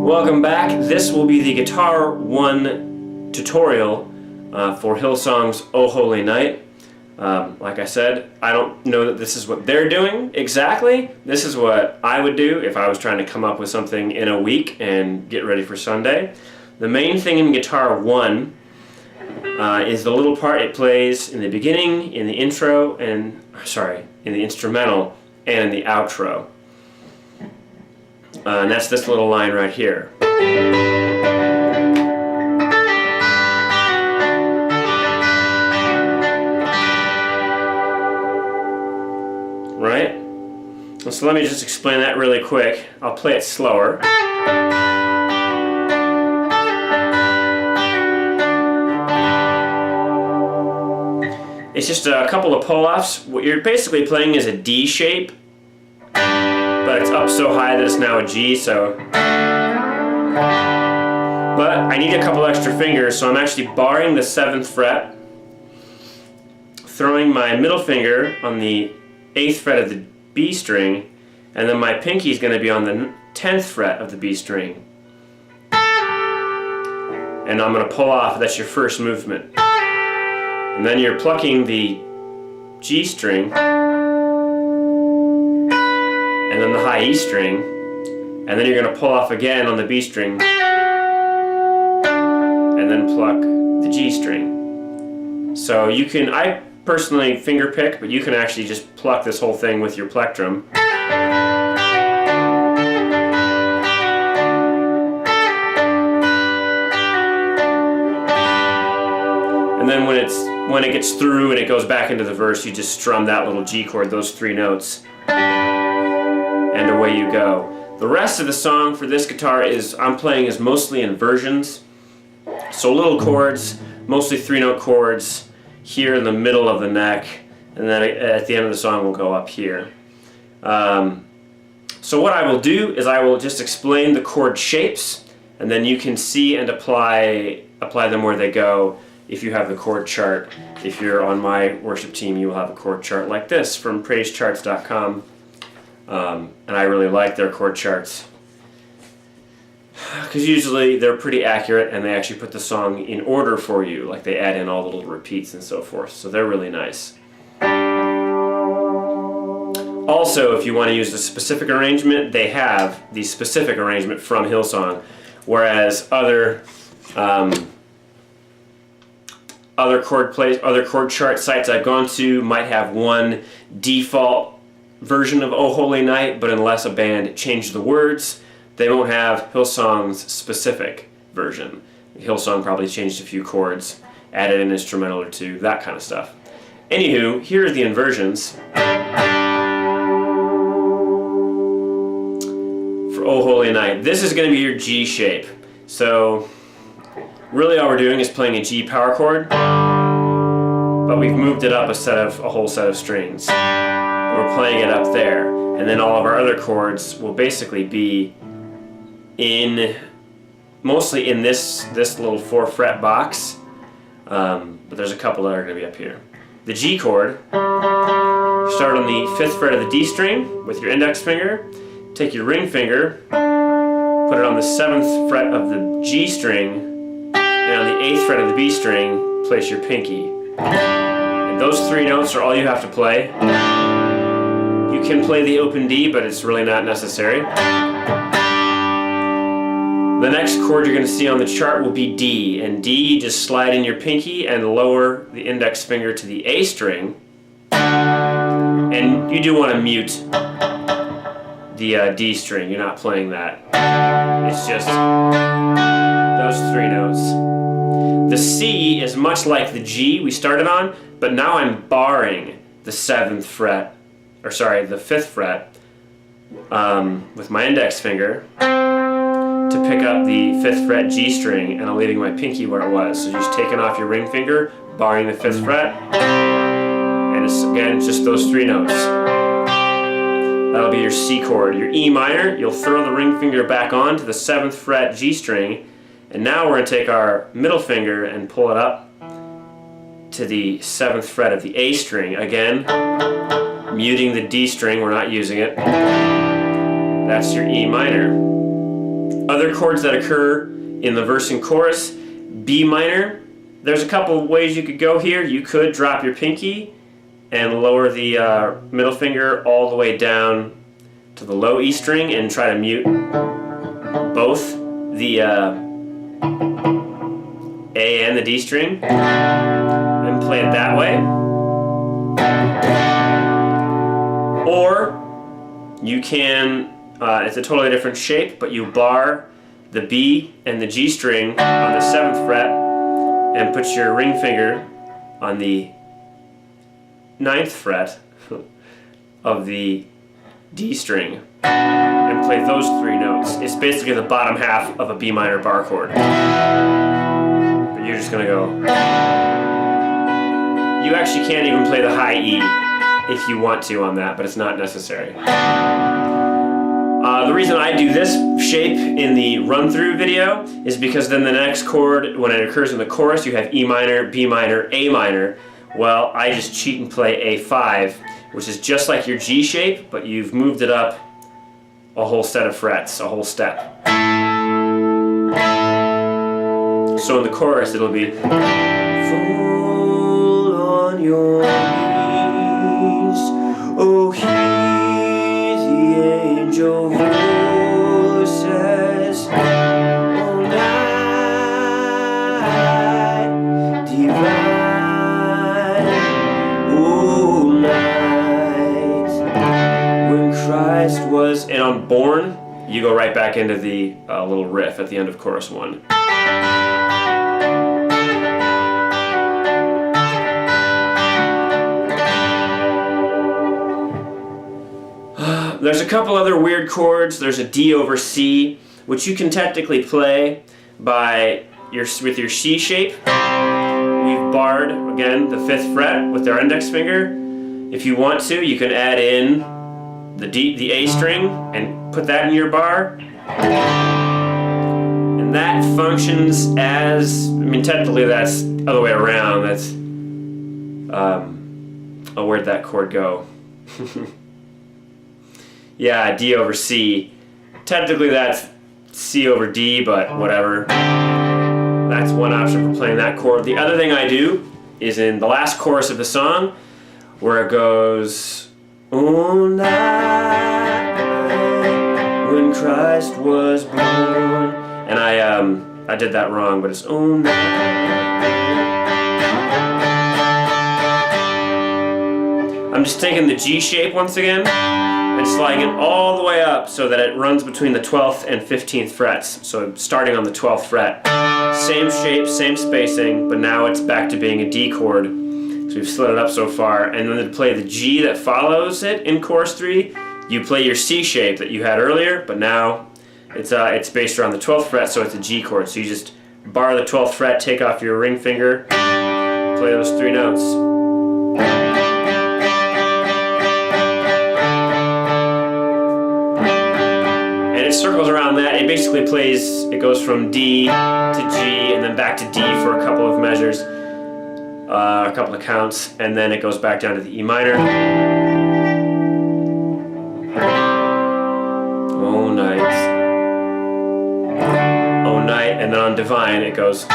Welcome back. This will be the Guitar 1 tutorial for Hillsong's Oh Holy Night. Like I said, I don't know that this is what they're doing exactly. This is what I would do if I was trying to come up with something in a week and get ready for Sunday. The main thing in Guitar 1 is the little part it plays in the beginning, in the intro, and in the instrumental, and in the outro. And that's this little line right here. Right? So let me just explain that really quick. I'll play it slower. It's just a couple of pull-offs. What you're basically playing is a D shape, but it's up so high that it's now a G, so... But I need a couple extra fingers, so I'm actually barring the 7th fret, throwing my middle finger on the 8th fret of the B string, and then my pinky is going to be on the 10th fret of the B string. And I'm going to pull off, that's your first movement. And then you're plucking the G string, and then the high E string, and then you're going to pull off again on the B string, and then pluck the G string. So you can, I personally finger pick, but you can actually just pluck this whole thing with your plectrum. And then when it gets through and it goes back into the verse, you just strum that little G chord, those 3 notes, and away you go. The rest of the song for this guitar I'm playing is mostly inversions. So little chords, mostly 3-note chords, here in the middle of the neck, and then at the end of the song we'll go up here. So what I will do is I will just explain the chord shapes, and then you can see and apply them where they go if you have the chord chart. If you're on my worship team, you will have a chord chart like this from praisecharts.com. And I really like their chord charts, because usually they're pretty accurate and they actually put the song in order for you, like they add in all the little repeats and so forth, so they're really nice. Also, if you want to use the specific arrangement, they have the specific arrangement from Hillsong, whereas other chord chart sites I've gone to might have one default version of Oh Holy Night, but unless a band changed the words, they won't have Hillsong's specific version. Hillsong probably changed a few chords, added an instrumental or two, that kind of stuff. Anywho, here are the inversions for Oh Holy Night. This is going to be your G shape. So really all we're doing is playing a G power chord, but we've moved it up a whole set of strings. We're playing it up there, and then all of our other chords will basically be mostly in this little 4-fret box, but there's a couple that are going to be up here. The G chord, start on the 5th fret of the D string with your index finger, take your ring finger, put it on the 7th fret of the G string, and on the 8th fret of the B string, place your pinky. And those 3 notes are all you have to play. You can play the open D, but it's really not necessary. The next chord you're going to see on the chart will be D, and D, just slide in your pinky and lower the index finger to the A string. And you do want to mute the D string, you're not playing that. It's just those 3 notes. The C is much like the G we started on, but now I'm barring the 7th fret, the 5th fret, with my index finger to pick up the 5th fret G string, and I'm leaving my pinky where it was. So you're just taking off your ring finger, barring the 5th fret, and it's again just those 3 notes. That'll be your C chord. Your E minor, you'll throw the ring finger back on to the 7th fret G string, and now we're going to take our middle finger and pull it up to the 7th fret of the A string. Again, muting the D string, we're not using it. That's your E minor. Other chords that occur in the verse and chorus, B minor. There's a couple of ways you could go here. You could drop your pinky and lower the middle finger all the way down to the low E string and try to mute both the A and the D string and play it that way. Or you can, it's a totally different shape, but you bar the B and the G string on the 7th fret and put your ring finger on the 9th fret of the D string and play those 3 notes. It's basically the bottom half of a B minor bar chord. But you're just gonna go. You actually can't even play the high E if you want to on that, but it's not necessary. The reason I do this shape in the run-through video is because then the next chord, when it occurs in the chorus, you have E minor, B minor, A minor. Well, I just cheat and play A5, which is just like your G shape, but you've moved it up a whole set of frets, a whole step. So in the chorus, it'll be fall on your knees, oh hear the angel voices, all night divine, all night when Christ was. And on Born, you go right back into the little riff at the end of chorus 1. There's a couple other weird chords. There's a D over C, which you can technically play by with your C shape. We've barred, again, the 5th fret with our index finger. If you want to, you can add in the A string and put that in your bar. And that functions as, technically that's the other way around. That's, oh, where'd that chord go? Yeah, D over C. Technically that's C over D, but whatever. That's one option for playing that chord. The other thing I do is in the last chorus of the song, where it goes, "Oh night when Christ was born," and I did that wrong, but it's "Oh night." I'm just taking the G shape once again and sliding it all the way up so that it runs between the 12th and 15th frets. So starting on the 12th fret. Same shape, same spacing, but now it's back to being a D chord. So we've slid it up so far. And then to play the G that follows it in chorus 3, you play your C shape that you had earlier, but now it's based around the 12th fret, so it's a G chord. So you just bar the 12th fret, take off your ring finger, play those 3 notes. Circles around that. It basically plays, it goes from D to G and then back to D for a couple of measures, a couple of counts, and then it goes back down to the E minor. Oh night. Oh night, and then on Divine it goes.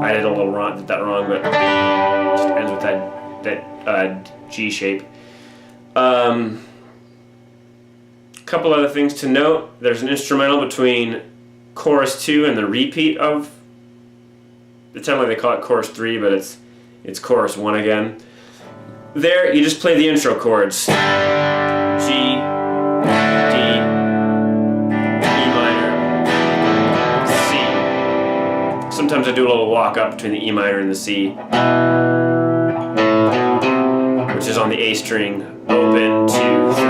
I did a little wrong, did that wrong, but it just ends with that G shape. Couple other things to note. There's an instrumental between chorus 2 and the repeat of, it's not like they call it chorus 3, but it's chorus 1 again. There, you just play the intro chords. G, D, E minor, C. Sometimes I do a little walk up between the E minor and the C, which is on the A string, open, 2, 3.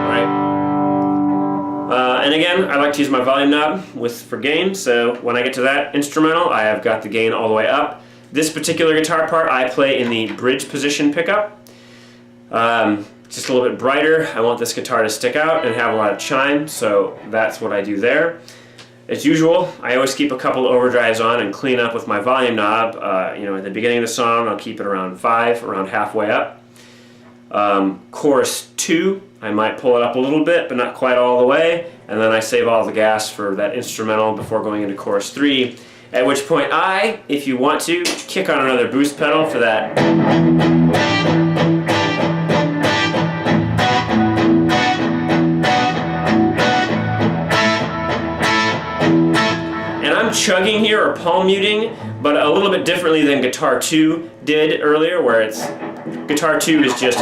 Right. And again, I like to use my volume knob for gain, so when I get to that instrumental, I have got the gain all the way up. This particular guitar part I play in the bridge position pickup. just a little bit brighter. I want this guitar to stick out and have a lot of chime, so that's what I do there. As usual, I always keep a couple of overdrives on and clean up with my volume knob. At the beginning of the song, I'll keep it around 5, around halfway up. Chorus 2, I might pull it up a little bit, but not quite all the way, and then I save all the gas for that instrumental before going into chorus 3, at which point I, if you want to, kick on another boost pedal for that. And I'm chugging here or palm muting, but a little bit differently than Guitar 2 did earlier, where it's Guitar 2 is just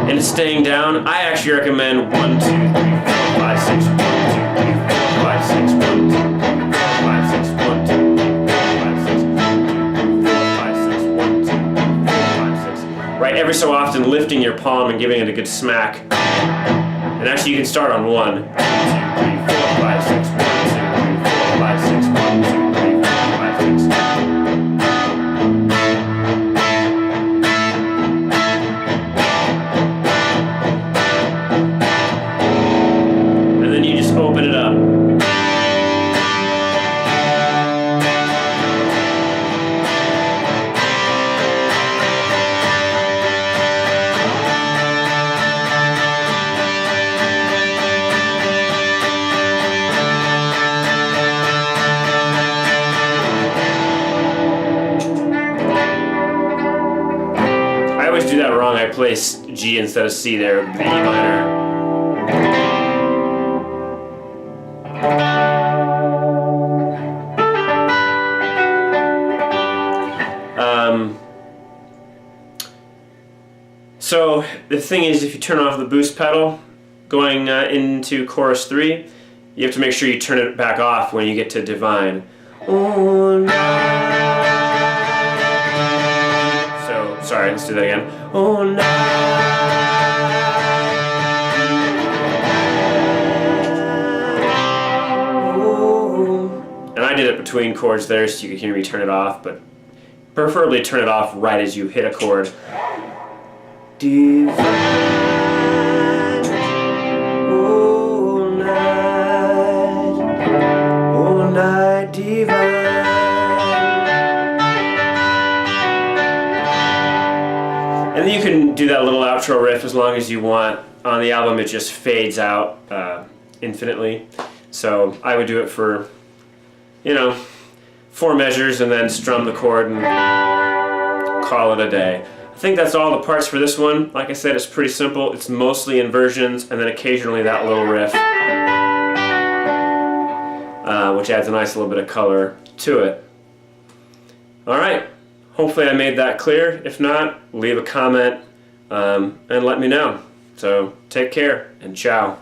and it's staying down. I actually recommend 1, 2, 3, 4, 5, 6, 1, 2, 3, 4, 5, 6, 1, 2, 3, 4, 5, 6, 1, 2, 3, 4, 5, 6, 1, 2, 3, 4, 5, 6. Right, every so often lifting your palm and giving it a good smack. And actually you can start on 1, 2, 3, 4, 5, 6, 1, 2, 3, 4, 5, 6, 1, 2, 3, 4, 5, 6. And then you just open it up. I always do that wrong. I play G instead of C there, the E minor. So the thing is, if you turn off the boost pedal going into chorus 3, you have to make sure you turn it back off when you get to Divine. Oh, so, sorry, let's do that again. Oh, and I did it between chords there so you could hear me turn it off, but preferably turn it off right as you hit a chord. Divine, oh night divine. And then you can do that little outro riff as long as you want. On the album it just fades out infinitely. So I would do it for, 4 measures and then strum the chord and call it a day. I think that's all the parts for this one. Like I said, it's pretty simple. It's mostly inversions and then occasionally that little riff, which adds a nice little bit of color to it. Alright, hopefully I made that clear. If not, leave a comment and let me know. So take care and ciao.